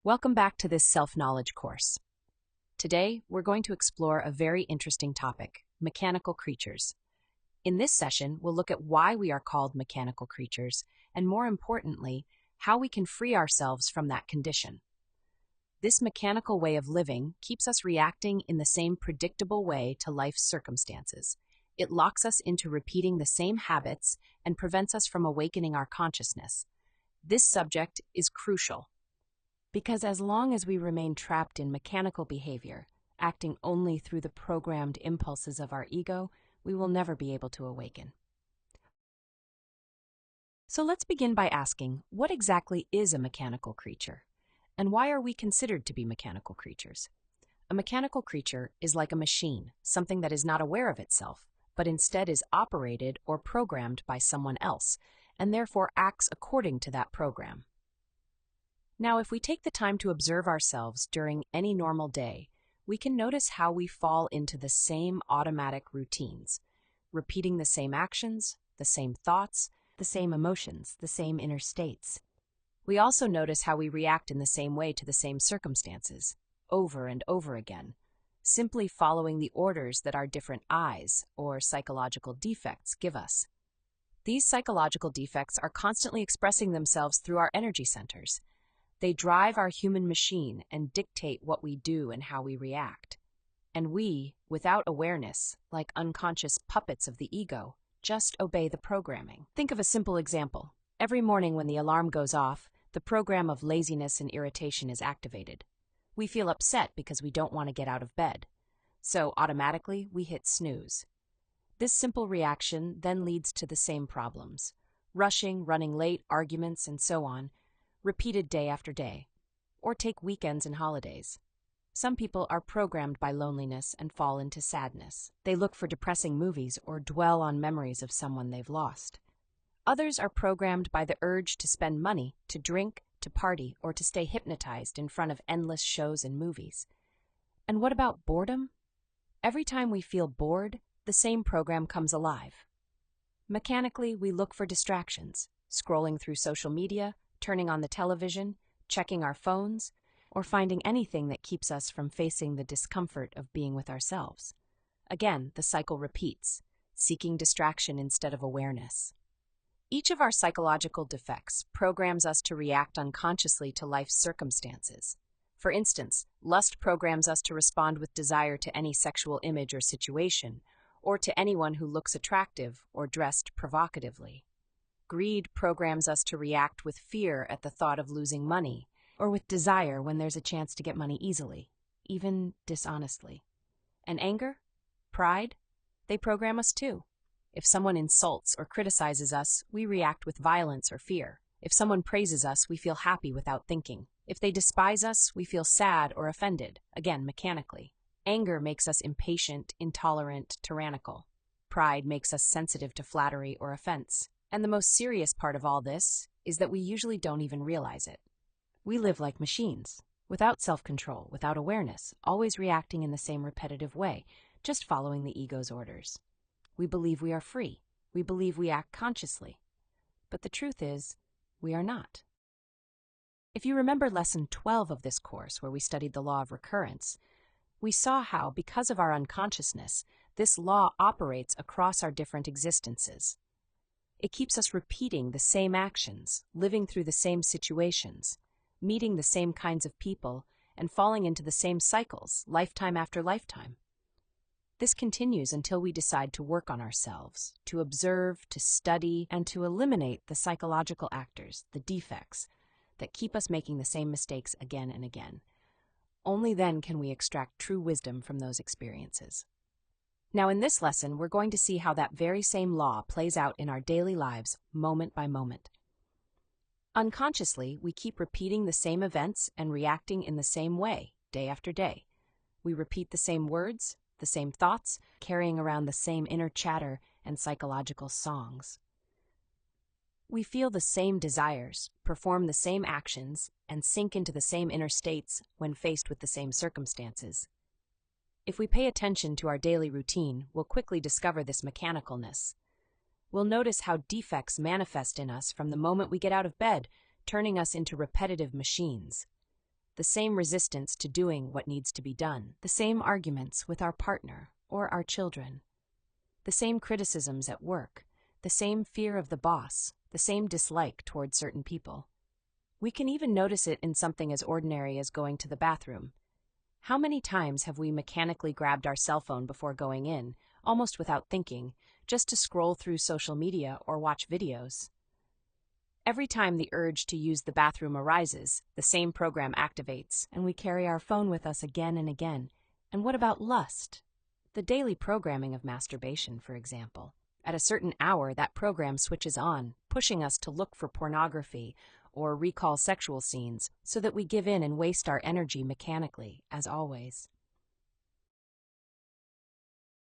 Welcome back to this self-knowledge course. Today, we're going to explore a very interesting topic, mechanical creatures. In this session, we'll look at why we are called mechanical creatures, and more importantly, how we can free ourselves from that condition. This mechanical way of living keeps us reacting in the same predictable way to life's circumstances. It locks us into repeating the same habits and prevents us from awakening our consciousness. This subject is crucial, because as long as we remain trapped in mechanical behavior, acting only through the programmed impulses of our ego, we will never be able to awaken. So let's begin by asking, what exactly is a mechanical creature? And why are we considered to be mechanical creatures? A mechanical creature is like a machine, something that is not aware of itself, but instead is operated or programmed by someone else, and therefore acts according to that program. Now, if we take the time to observe ourselves during any normal day, we can notice how we fall into the same automatic routines, repeating the same actions, the same thoughts, the same emotions, the same inner states. We also notice how we react in the same way to the same circumstances, over and over again, simply following the orders that our different I's, or psychological defects, give us. These psychological defects are constantly expressing themselves through our energy centers. They drive our human machine and dictate what we do and how we react. And we, without awareness, like unconscious puppets of the ego, just obey the programming. Think of a simple example. Every morning when the alarm goes off, the program of laziness and irritation is activated. We feel upset because we don't want to get out of bed. So automatically, we hit snooze. This simple reaction then leads to the same problems: rushing, running late, arguments, and so on, repeated day after day. Or take weekends and holidays. Some people are programmed by loneliness and fall into sadness. They look for depressing movies or dwell on memories of someone they've lost. Others are programmed by the urge to spend money, to drink, to party, or to stay hypnotized in front of endless shows and movies. And what about boredom? Every time we feel bored, the same program comes alive. Mechanically, we look for distractions, scrolling through social media, turning on the television, checking our phones, or finding anything that keeps us from facing the discomfort of being with ourselves. Again, the cycle repeats, seeking distraction instead of awareness. Each of our psychological defects programs us to react unconsciously to life's circumstances. For instance, lust programs us to respond with desire to any sexual image or situation, or to anyone who looks attractive or dressed provocatively. Greed programs us to react with fear at the thought of losing money, or with desire when there's a chance to get money easily, even dishonestly. And anger, pride, they program us too. If someone insults or criticizes us, we react with violence or fear. If someone praises us, we feel happy without thinking. If they despise us, we feel sad or offended, again mechanically. Anger makes us impatient, intolerant, tyrannical. Pride makes us sensitive to flattery or offense. And the most serious part of all this is that we usually don't even realize it. We live like machines, without self-control, without awareness, always reacting in the same repetitive way, just following the ego's orders. We believe we are free. We believe we act consciously. But the truth is, we are not. If you remember lesson 12 of this course, where we studied the law of recurrence, we saw how, because of our unconsciousness, this law operates across our different existences. It keeps us repeating the same actions, living through the same situations, meeting the same kinds of people, and falling into the same cycles, lifetime after lifetime. This continues until we decide to work on ourselves, to observe, to study, and to eliminate the psychological actors, the defects, that keep us making the same mistakes again and again. Only then can we extract true wisdom from those experiences. Now, in this lesson, we're going to see how that very same law plays out in our daily lives, moment by moment. Unconsciously, we keep repeating the same events and reacting in the same way, day after day. We repeat the same words, the same thoughts, carrying around the same inner chatter and psychological songs. We feel the same desires, perform the same actions, and sink into the same inner states when faced with the same circumstances. If we pay attention to our daily routine, we'll quickly discover this mechanicalness. We'll notice how defects manifest in us from the moment we get out of bed, turning us into repetitive machines. the same resistance to doing what needs to be done, the same arguments with our partner or our children, the same criticisms at work, the same fear of the boss, the same dislike toward certain people. We can even notice it in something as ordinary as going to the bathroom. How many times have we mechanically grabbed our cell phone before going in, almost without thinking, just to scroll through social media or watch videos? Every time the urge to use the bathroom arises, the same program activates, and we carry our phone with us again and again. And what about lust? The daily programming of masturbation, for example. At a certain hour, that program switches on, pushing us to look for pornography or recall sexual scenes so that we give in and waste our energy mechanically, as always.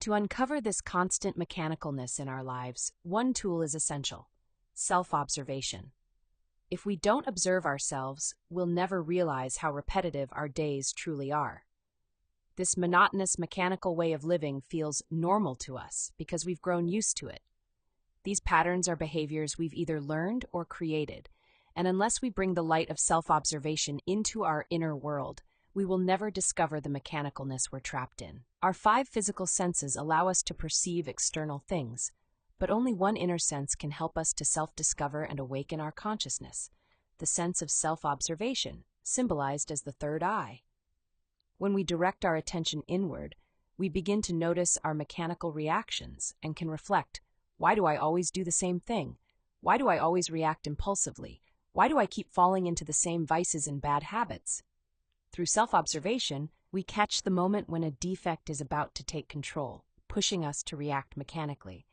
To uncover this constant mechanicalness in our lives, one tool is essential: self-observation. If we don't observe ourselves, we'll never realize how repetitive our days truly are. This monotonous mechanical way of living feels normal to us because we've grown used to it. These patterns are behaviors we've either learned or created, and unless we bring the light of self-observation into our inner world, we will never discover the mechanicalness we're trapped in. Our 5 physical senses allow us to perceive external things, but only one inner sense can help us to self-discover and awaken our consciousness, the sense of self-observation, symbolized as the third eye. When we direct our attention inward, we begin to notice our mechanical reactions and can reflect, why do I always do the same thing? Why do I always react impulsively? Why do I keep falling into the same vices and bad habits? Through self-observation, we catch the moment when a defect is about to take control, pushing us to react mechanically.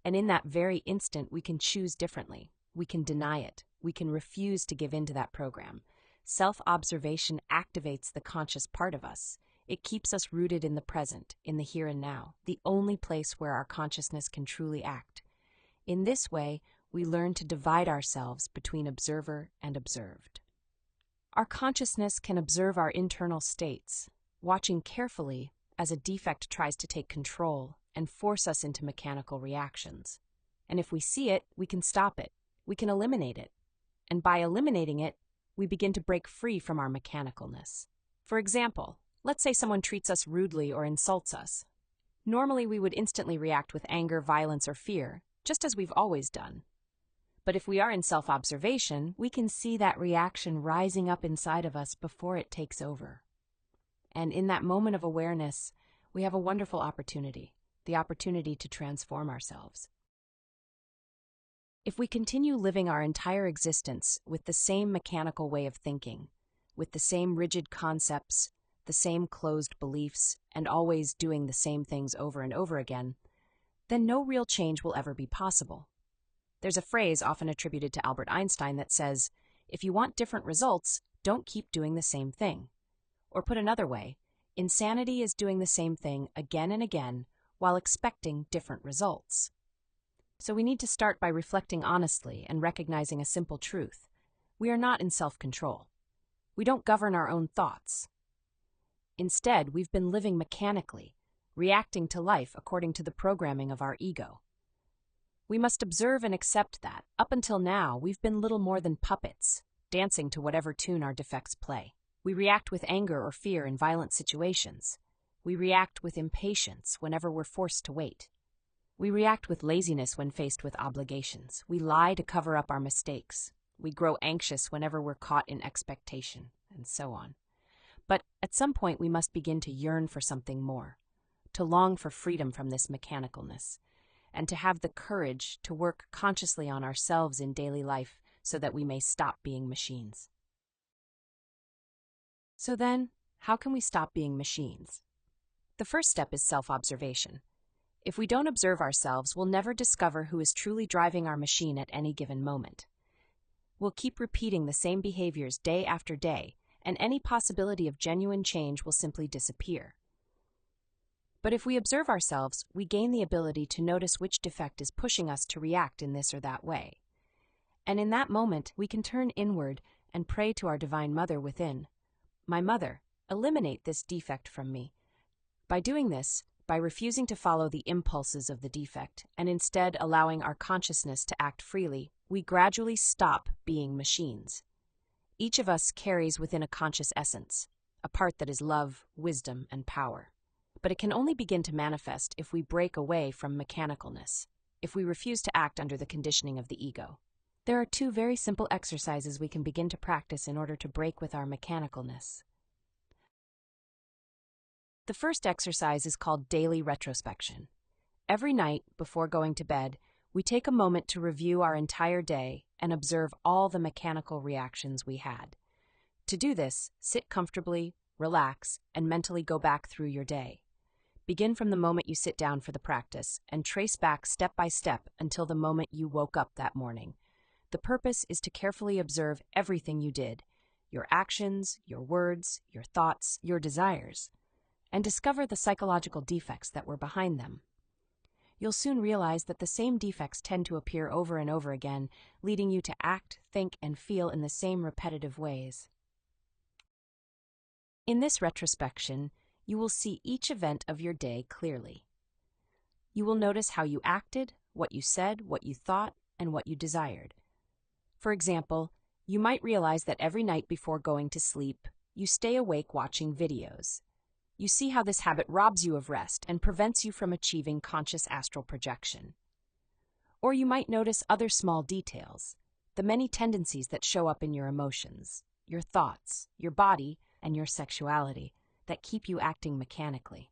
And in that very instant, we can choose differently. We can deny it. We can refuse to give in to that program. Self-observation activates the conscious part of us. It keeps us rooted in the present, in the here and now, the only place where our consciousness can truly act. In this way, we learn to divide ourselves between observer and observed. Our consciousness can observe our internal states, watching carefully as a defect tries to take control and force us into mechanical reactions. And if we see it, we can stop it. We can eliminate it. And by eliminating it, we begin to break free from our mechanicalness. For example, let's say someone treats us rudely or insults us. Normally, we would instantly react with anger, violence, or fear, just as we've always done. But if we are in self-observation, we can see that reaction rising up inside of us before it takes over. And in that moment of awareness, we have a wonderful opportunity, the opportunity to transform ourselves. If we continue living our entire existence with the same mechanical way of thinking, with the same rigid concepts, the same closed beliefs, and always doing the same things over and over again, then no real change will ever be possible. There's a phrase often attributed to Albert Einstein that says, if you want different results, don't keep doing the same thing. Or put another way, insanity is doing the same thing again and again while expecting different results. So we need to start by reflecting honestly and recognizing a simple truth. We are not in self-control. We don't govern our own thoughts. Instead, we've been living mechanically, reacting to life according to the programming of our ego. We must observe and accept that, up until now, we've been little more than puppets, dancing to whatever tune our defects play. We react with anger or fear in violent situations. We react with impatience whenever we're forced to wait. We react with laziness when faced with obligations. We lie to cover up our mistakes. We grow anxious whenever we're caught in expectation, and so on. But at some point, we must begin to yearn for something more, to long for freedom from this mechanicalness, and to have the courage to work consciously on ourselves in daily life so that we may stop being machines. So then, how can we stop being machines? The first step is self-observation. If we don't observe ourselves, we'll never discover who is truly driving our machine at any given moment. We'll keep repeating the same behaviors day after day, and any possibility of genuine change will simply disappear. But if we observe ourselves, we gain the ability to notice which defect is pushing us to react in this or that way. And in that moment, we can turn inward and pray to our Divine Mother within. My Mother, eliminate this defect from me. By doing this, by refusing to follow the impulses of the defect and instead allowing our consciousness to act freely, we gradually stop being machines. Each of us carries within a conscious essence, a part that is love, wisdom, and power. But it can only begin to manifest if we break away from mechanicalness, if we refuse to act under the conditioning of the ego. There are two very simple exercises we can begin to practice in order to break with our mechanicalness. The first exercise is called daily retrospection. Every night, before going to bed, we take a moment to review our entire day and observe all the mechanical reactions we had. To do this, sit comfortably, relax, and mentally go back through your day. Begin from the moment you sit down for the practice and trace back step by step until the moment you woke up that morning. The purpose is to carefully observe everything you did, your actions, your words, your thoughts, your desires, and discover the psychological defects that were behind them. You'll soon realize that the same defects tend to appear over and over again, leading you to act, think, and feel in the same repetitive ways. In this retrospection, you will see each event of your day clearly. You will notice how you acted, what you said, what you thought, and what you desired. For example, you might realize that every night before going to sleep, you stay awake watching videos. You see how this habit robs you of rest and prevents you from achieving conscious astral projection. Or you might notice other small details, the many tendencies that show up in your emotions, your thoughts, your body, and your sexuality that keep you acting mechanically.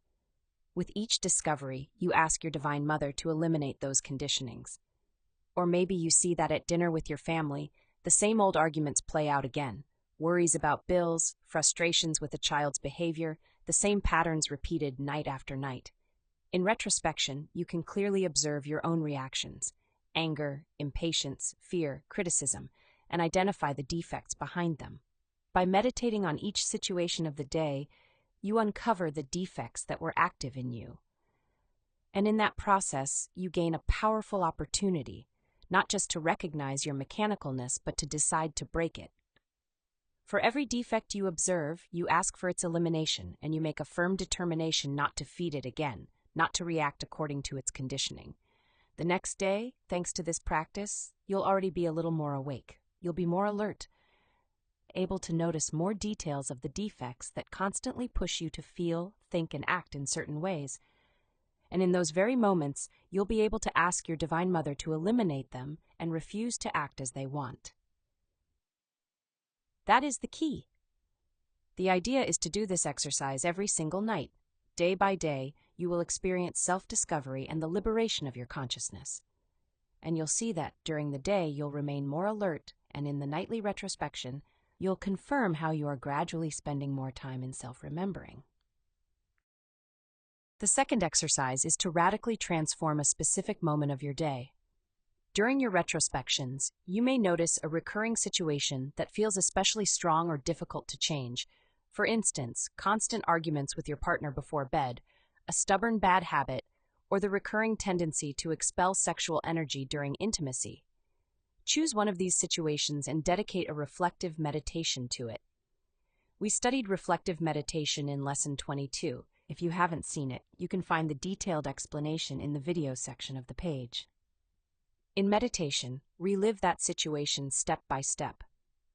With each discovery, you ask your Divine Mother to eliminate those conditionings. Or maybe you see that at dinner with your family, the same old arguments play out again. Worries about bills, frustrations with a child's behavior, the same patterns repeated night after night. In retrospection, you can clearly observe your own reactions, anger, impatience, fear, criticism, and identify the defects behind them. By meditating on each situation of the day, you uncover the defects that were active in you. And in that process, you gain a powerful opportunity, not just to recognize your mechanicalness, but to decide to break it. For every defect you observe, you ask for its elimination, and you make a firm determination not to feed it again, not to react according to its conditioning. The next day, thanks to this practice, you'll already be a little more awake. You'll be more alert, able to notice more details of the defects that constantly push you to feel, think, and act in certain ways. And in those very moments, you'll be able to ask your Divine Mother to eliminate them and refuse to act as they want. That is the key. The idea is to do this exercise every single night. Day by day, you will experience self-discovery and the liberation of your consciousness. And you'll see that during the day, you'll remain more alert, and in the nightly retrospection, you'll confirm how you are gradually spending more time in self-remembering. The second exercise is to radically transform a specific moment of your day. During your retrospections, you may notice a recurring situation that feels especially strong or difficult to change. For instance, constant arguments with your partner before bed, a stubborn bad habit, or the recurring tendency to expel sexual energy during intimacy. Choose one of these situations and dedicate a reflective meditation to it. We studied reflective meditation in Lesson 22. If you haven't seen it, you can find the detailed explanation in the video section of the page. In meditation, relive that situation step by step.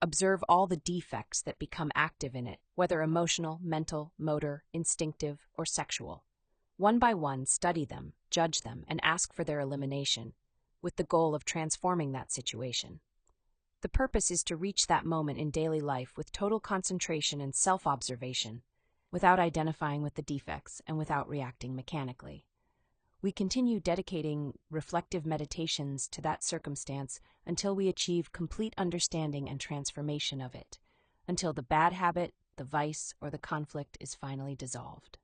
Observe all the defects that become active in it, whether emotional, mental, motor, instinctive, or sexual. One by one, study them, judge them, and ask for their elimination, with the goal of transforming that situation. The purpose is to reach that moment in daily life with total concentration and self-observation, without identifying with the defects and without reacting mechanically. We continue dedicating reflective meditations to that circumstance until we achieve complete understanding and transformation of it, until the bad habit, the vice, or the conflict is finally dissolved.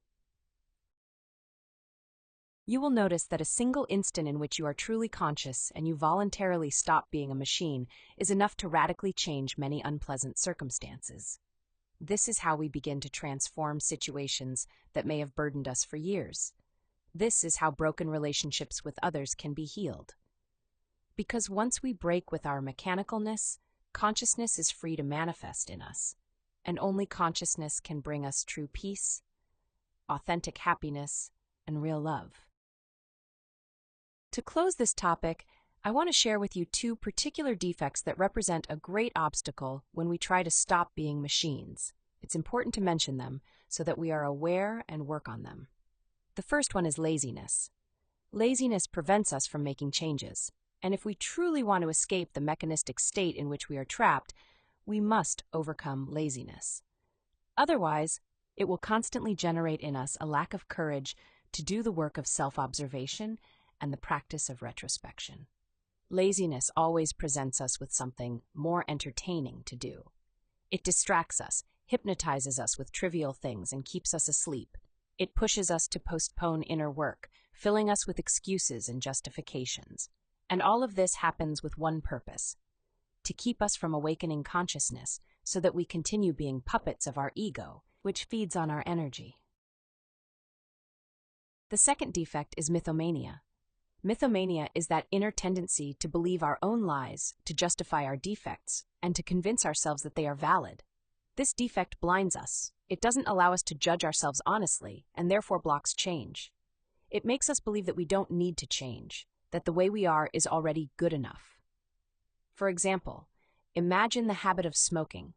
You will notice that a single instant in which you are truly conscious and you voluntarily stop being a machine is enough to radically change many unpleasant circumstances. This is how we begin to transform situations that may have burdened us for years. This is how broken relationships with others can be healed. Because once we break with our mechanicalness, consciousness is free to manifest in us, and only consciousness can bring us true peace, authentic happiness, and real love. To close this topic, I want to share with you two particular defects that represent a great obstacle when we try to stop being machines. It's important to mention them so that we are aware and work on them. The first one is laziness. Laziness prevents us from making changes, and if we truly want to escape the mechanistic state in which we are trapped, we must overcome laziness. Otherwise, it will constantly generate in us a lack of courage to do the work of self-observation and the practice of retrospection. Laziness always presents us with something more entertaining to do. It distracts us, hypnotizes us with trivial things, and keeps us asleep. It pushes us to postpone inner work, filling us with excuses and justifications. And all of this happens with one purpose: to keep us from awakening consciousness so that we continue being puppets of our ego, which feeds on our energy. The second defect is mythomania. Mythomania is that inner tendency to believe our own lies, to justify our defects, and to convince ourselves that they are valid. This defect blinds us. It doesn't allow us to judge ourselves honestly, and therefore blocks change. It makes us believe that we don't need to change, that the way we are is already good enough. For example, imagine the habit of smoking.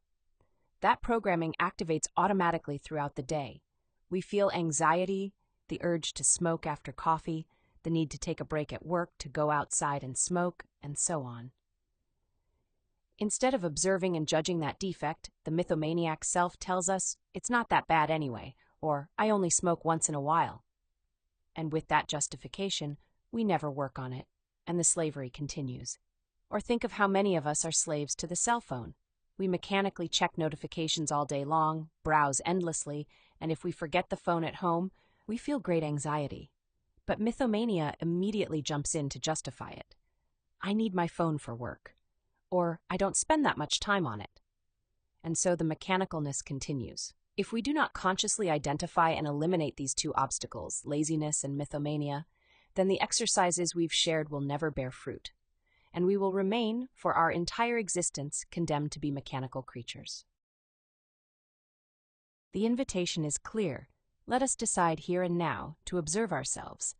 That programming activates automatically throughout the day. We feel anxiety, the urge to smoke after coffee, the need to take a break at work to go outside and smoke, and so on. Instead of observing and judging that defect, the mythomaniac self tells us, "It's not that bad anyway," or "I only smoke once in a while." And with that justification, we never work on it, and the slavery continues. Or think of how many of us are slaves to the cell phone. We mechanically check notifications all day long, browse endlessly, and if we forget the phone at home, we feel great anxiety. But mythomania immediately jumps in to justify it. I need my phone for work. Or I don't spend that much time on it. And so the mechanicalness continues. If we do not consciously identify and eliminate these two obstacles, laziness and mythomania, then the exercises we've shared will never bear fruit, and we will remain, for our entire existence, condemned to be mechanical creatures. The invitation is clear. Let us decide here and now to observe ourselves.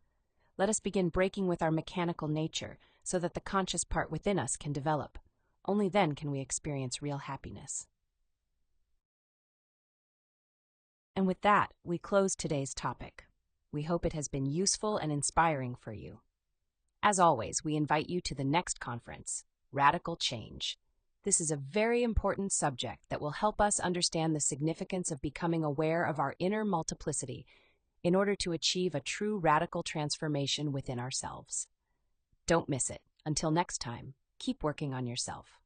Let us begin breaking with our mechanical nature so that the conscious part within us can develop. Only then can we experience real happiness. And with that, we close today's topic. We hope it has been useful and inspiring for you. As always, we invite you to the next conference, Radical Change. This is a very important subject that will help us understand the significance of becoming aware of our inner multiplicity in order to achieve a true radical transformation within ourselves. Don't miss it. Until next time, keep working on yourself.